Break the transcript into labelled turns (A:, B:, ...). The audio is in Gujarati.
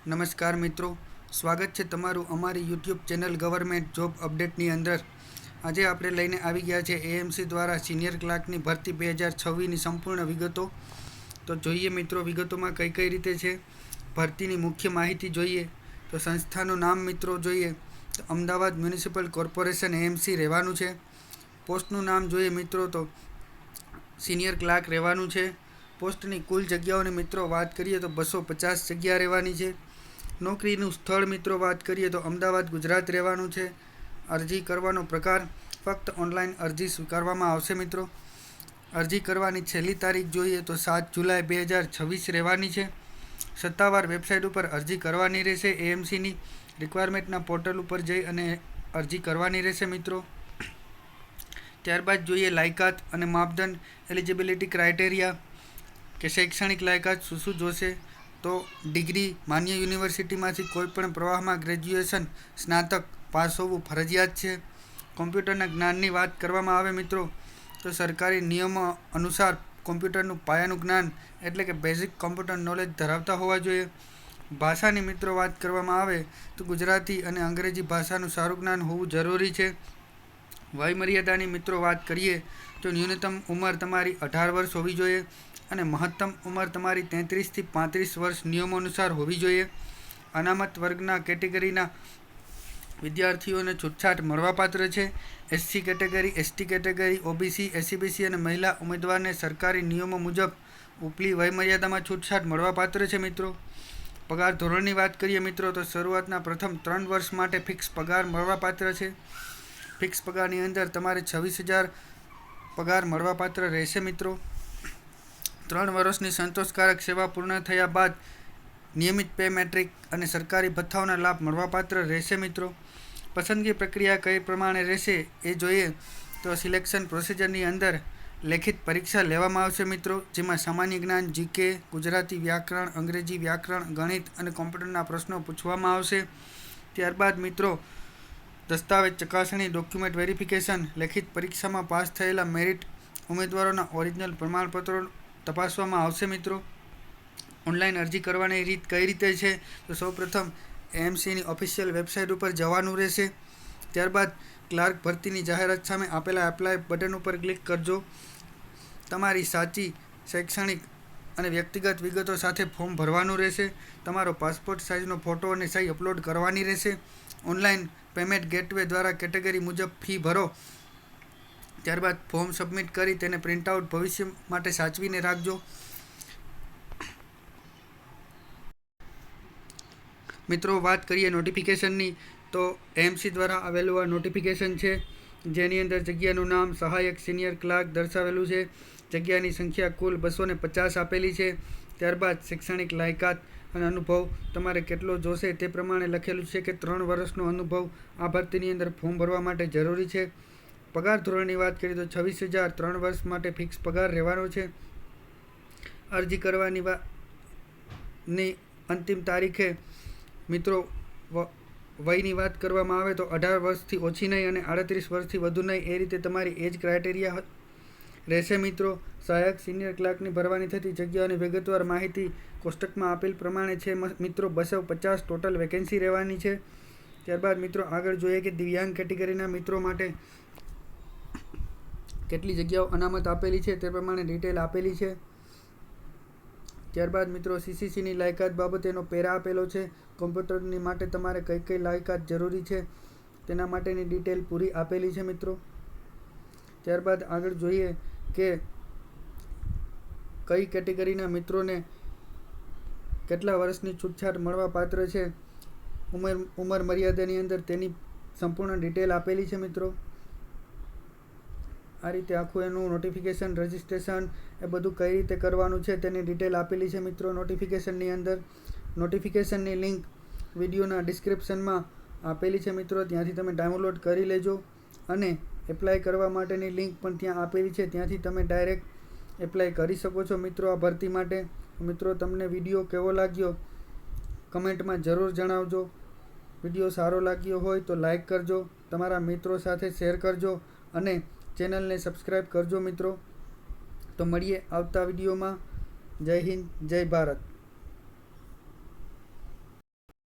A: નમસ્કાર મિત્રો, સ્વાગત છે તમારું અમારી યુટ્યુબ ચેનલ ગવર્મેન્ટ જોબ અપડેટની અંદર. આજે આપણે લઈને આવી ગયા છે એએમસી દ્વારા સિનિયર ક્લાર્કની ભરતી 2026ની સંપૂર્ણ વિગતો. તો જોઈએ મિત્રો વિગતોમાં કઈ કઈ રીતે છે. ભરતીની મુખ્ય માહિતી જોઈએ તો સંસ્થાનું નામ મિત્રો જોઈએ તો અમદાવાદ મ્યુનિસિપલ કોર્પોરેશન એએમસી રહેવાનું છે. પોસ્ટનું નામ જોઈએ મિત્રો તો સિનિયર ક્લાર્ક રહેવાનું છે. પોસ્ટની કુલ જગ્યાઓની મિત્રો વાત કરીએ તો 250 જગ્યા રહેવાની છે. નોકરીનું સ્થળ મિત્રો વાત કરીએ તો અમદાવાદ ગુજરાત રહેવાનું છે. અરજી કરવાનો પ્રકાર ફક્ત ઓનલાઈન અરજી સ્વીકારવામાં આવશે મિત્રો. અરજી કરવાની છેલ્લી તારીખ જોઈએ તો 7 જુલાઈ 2026 રહેવાની છે. સત્તાવાર વેબસાઇટ ઉપર અરજી કરવાની રહેશે. એએમસીની રિક્વાયરમેન્ટના પોર્ટલ ઉપર જઈ અને અરજી કરવાની રહેશે મિત્રો. ત્યારબાદ જોઈએ લાયકાત અને માપદંડ, એલિજિબિલિટી ક્રાઇટેરિયા કે શૈક્ષણિક લાયકાત શું શું જોશે. તો ડિગ્રી માન્ય યુનિવર્સિટીમાંથી કોઈપણ પ્રવાહમાં ગ્રેજ્યુએશન સ્નાતક પાસ હોવું ફરજિયાત છે. કોમ્પ્યુટરના જ્ઞાનની વાત કરવામાં આવે મિત્રો તો સરકારી નિયમો અનુસાર કોમ્પ્યુટરનું પાયાનું જ્ઞાન એટલે કે બેઝિક કોમ્પ્યુટર નોલેજ ધરાવતા હોવા જોઈએ. ભાષાની મિત્રો વાત કરવામાં આવે તો ગુજરાતી અને અંગ્રેજી ભાષાનું સારું જ્ઞાન હોવું જરૂરી છે. વયમર્યાદાની મિત્રો વાત કરીએ તો ન્યૂનતમ ઉંમર તમારી 18 વર્ષ હોવી જોઈએ અને મહત્તમ ઉંમર તમારી 33 થી 35 વર્ષ નિયમો અનુસાર હોવી જોઈએ. અનામત વર્ગના કેટેગરીના વિદ્યાર્થીઓને છૂટછાટ મળવાપાત્ર છે. SC category, ST category, OBC, SCBC અને મહિલા ઉમેદવારને સરકારી નિયમો મુજબ ઉપલી વયમર્યાદામાં છૂટછાટ મળવાપાત્ર છે મિત્રો. પગાર ધોરણની વાત કરીએ મિત્રો તો શરૂઆતના પ્રથમ 3 વર્ષ માટે ફિક્સ પગાર મળવાપાત્ર છે. ફિક્સ પગારની અંદર તમારે 26,000 પગાર મળવાપાત્ર રહેશે મિત્રો. 3 વર્ષની સંતોષકારક સેવા પૂર્ણ થયા બાદ નિયમિત પે મેટ્રિક અને સરકારી ભથ્થાઓના લાભ મળવાપાત્ર રહેશે મિત્રો. પસંદગી પ્રક્રિયા કઈ પ્રમાણે રહેશે એ જોઈએ તો સિલેક્શન પ્રોસિજરની અંદર લેખિત પરીક્ષા લેવામાં આવશે મિત્રો, જેમાં સામાન્ય જ્ઞાન, જીકે, ગુજરાતી વ્યાકરણ, અંગ્રેજી વ્યાકરણ, ગણિત અને કોમ્પ્યુટરના પ્રશ્નો પૂછવામાં આવશે. ત્યારબાદ મિત્રો દસ્તાવેજ ચકાસણી, ડોક્યુમેન્ટ વેરિફિકેશન, લેખિત પરીક્ષામાં પાસ થયેલા મેરિટ ઉમેદવારોના ઓરિજિનલ પ્રમાણપત્રો તપાસવામાં આવશે મિત્રો. ઓનલાઈન અરજી કરવાની રીત કઈ રીતે છે તો સૌપ્રથમ એએમસીની ઓફિશિયલ વેબસાઇટ ઉપર જવાનું રહેશે. ત્યારબાદ ક્લાર્ક ભરતીની જાહેરાત સામે આપેલા એપ્લાય બટન ઉપર ક્લિક કરજો. તમારી સાચી શૈક્ષણિક અને વ્યક્તિગત વિગતો સાથે ફોર્મ ભરવાનું રહેશે. તમારો પાસપોર્ટ સાઇઝનો ફોટો અને સહી અપલોડ કરવાની રહેશે. ઓનલાઈન પેમેન્ટ ગેટવે દ્વારા કેટેગરી મુજબ ફી ભરો. ત્યારબાદ ફોર્મ સબમિટ કરી તેને પ્રિન્ટઆઉટ ભવિષ્ય માટે સાચવીને રાખજો. મિત્રો વાત કરીએ નોટિફિકેશનની તો એએમસી દ્વારા આવેલું આ નોટિફિકેશન છે, જેની અંદર જગ્યાનું નામ સહાયક સિનિયર ક્લાર્ક દર્શાવેલું છે. જગ્યાની સંખ્યા કુલ 250 આપેલી છે. ત્યારબાદ શૈક્ષણિક લાયકાત અને અનુભવ તમારે કેટલો જોશે તે પ્રમાણે લખેલું છે કે 3 વર્ષનો અનુભવ આ ભરતીની અંદર ફોર્મ ભરવા માટે જરૂરી છે. પગાર ધોરણની વાત કરીએ તો 26,000 3 વર્ષ માટે ફિક્સ પગાર રહેવાનો છે. અરજી કરવાની ની અંતિમ તારીખે મિત્રો વયની વાત કરવામાં આવે તો 18 વર્ષથી ઓછી નહીં અને 38 વર્ષથી વધુ નહીં, એ રીતે તમારી એજ ક્રાઇટેરિયા રહેશે મિત્રો. સહાયક સિનિયર ક્લાર્કની ભરવાની થતી જગ્યાઓની વિગતવાર માહિતી કોષ્ટકમાં આપેલ પ્રમાણે છે મિત્રો. 250 ટોટલ વેકેન્સી રહેવાની છે. ત્યારબાદ મિત્રો આગળ જોઈએ કે દિવ્યાંગ કેટેગરીના મિત્રો માટે કેટલી જગ્યાઓ અનામત આપેલી છે તે પ્રમાણે ડિટેલ આપેલી છે. ત્યારબાદ મિત્રો સીસીસીની લાયકાત બાબતેનો પેરા આપેલો છે. કોમ્પ્યુટરની માટે તમારે કઈ કઈ લાયકાત જરૂરી છે તેના માટેની ડિટેલ પૂરી આપેલી છે મિત્રો. ત્યારબાદ આગળ જોઈએ કે કઈ કેટેગરીના મિત્રોને કેટલા વર્ષની છૂટછાટ મળવા પાત્ર છે. ઉંમર મર્યાદાની અંદર તેની સંપૂર્ણ ડિટેલ આપેલી છે મિત્રો. આ રીતે આખું એનું નોટિફિકેશન, રજિસ્ટ્રેશન એ બધું કઈ રીતે કરવાનું છે તેની ડિટેલ આપેલી છે મિત્રો નોટિફિકેશનની અંદર. નોટિફિકેશનની લિંક વિડીયોના ડિસ્ક્રિપ્શનમાં આપેલી છે મિત્રો, ત્યાંથી તમે ડાઉનલોડ કરી લેજો. અને એપ્લાય કરવા માટેની લિંક પણ ત્યાં આપેલી છે, ત્યાંથી તમે ડાયરેક્ટ એપ્લાય કરી શકો છો મિત્રો આ ભરતી માટે. મિત્રો તમને વિડીયો કેવો લાગ્યો કમેન્ટમાં જરૂર જણાવજો. વિડીયો સારો લાગ્યો હોય તો લાઈક કરજો, તમારા મિત્રો સાથે શેર કરજો અને ચેનલને સબસ્ક્રાઈબ કરજો મિત્રો. તો મળીએ આવતા વિડીયોમાં. જય હિન્દ, જય ભારત.